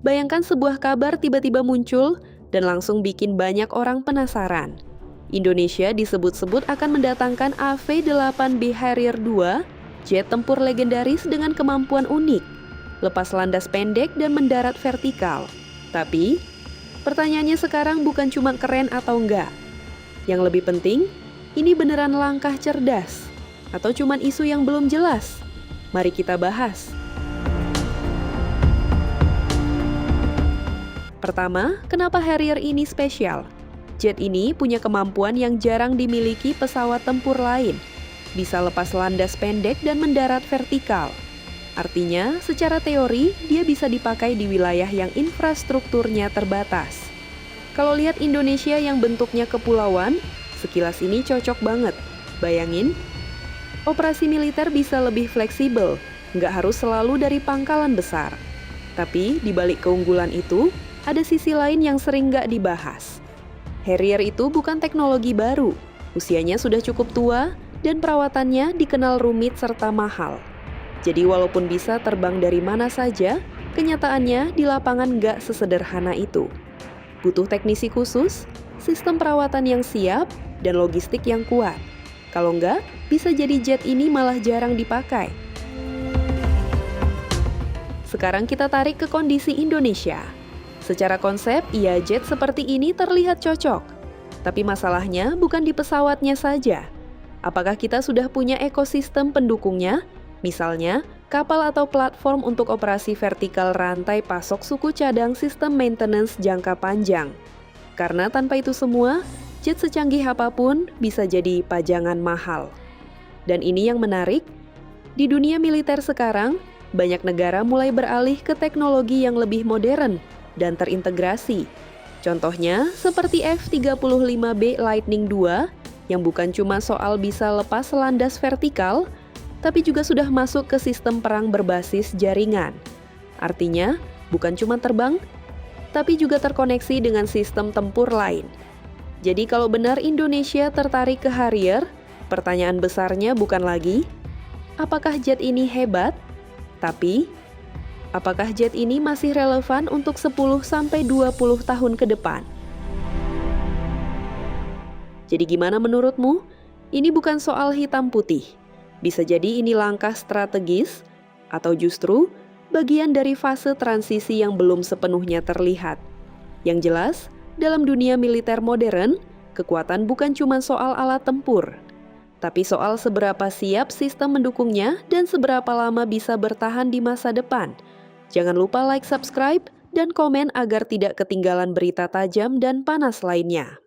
Bayangkan sebuah kabar tiba-tiba muncul dan langsung bikin banyak orang penasaran. Indonesia disebut-sebut akan mendatangkan AV-8B Harrier II, jet tempur legendaris dengan kemampuan unik, lepas landas pendek dan mendarat vertikal. Tapi, pertanyaannya sekarang bukan cuma keren atau enggak. Yang lebih penting, ini beneran langkah cerdas atau cuma isu yang belum jelas? Mari kita bahas. Pertama, kenapa Harrier ini spesial? Jet ini punya kemampuan yang jarang dimiliki pesawat tempur lain. Bisa lepas landas pendek dan mendarat vertikal. Artinya, secara teori, dia bisa dipakai di wilayah yang infrastrukturnya terbatas. Kalau lihat Indonesia yang bentuknya kepulauan, sekilas ini cocok banget. Bayangin, operasi militer bisa lebih fleksibel, nggak harus selalu dari pangkalan besar. Tapi, di balik keunggulan itu, ada sisi lain yang sering nggak dibahas. Harrier itu bukan teknologi baru, usianya sudah cukup tua, dan perawatannya dikenal rumit serta mahal. Jadi walaupun bisa terbang dari mana saja, kenyataannya di lapangan nggak sesederhana itu. Butuh teknisi khusus, sistem perawatan yang siap, dan logistik yang kuat. Kalau nggak, bisa jadi jet ini malah jarang dipakai. Sekarang kita tarik ke kondisi Indonesia. Secara konsep, jet seperti ini terlihat cocok. Tapi masalahnya bukan di pesawatnya saja. Apakah kita sudah punya ekosistem pendukungnya? Misalnya, kapal atau platform untuk operasi vertikal rantai pasok suku cadang sistem maintenance jangka panjang. Karena tanpa itu semua, jet secanggih apapun bisa jadi pajangan mahal. Dan ini yang menarik, di dunia militer sekarang, banyak negara mulai beralih ke teknologi yang lebih modern dan terintegrasi. Contohnya seperti F-35B Lightning II yang bukan cuma soal bisa lepas landas vertikal, tapi juga sudah masuk ke sistem perang berbasis jaringan. Artinya, bukan cuma terbang, tapi juga terkoneksi dengan sistem tempur lain. Jadi kalau benar Indonesia tertarik ke Harrier, pertanyaan besarnya bukan lagi, apakah jet ini hebat? Tapi, apakah jet ini masih relevan untuk 10-20 tahun ke depan? Jadi gimana menurutmu? Ini bukan soal hitam putih. Bisa jadi ini langkah strategis, atau justru bagian dari fase transisi yang belum sepenuhnya terlihat. Yang jelas, dalam dunia militer modern, kekuatan bukan cuma soal alat tempur, tapi soal seberapa siap sistem mendukungnya dan seberapa lama bisa bertahan di masa depan. Jangan lupa like, subscribe, dan komen agar tidak ketinggalan berita tajam dan panas lainnya.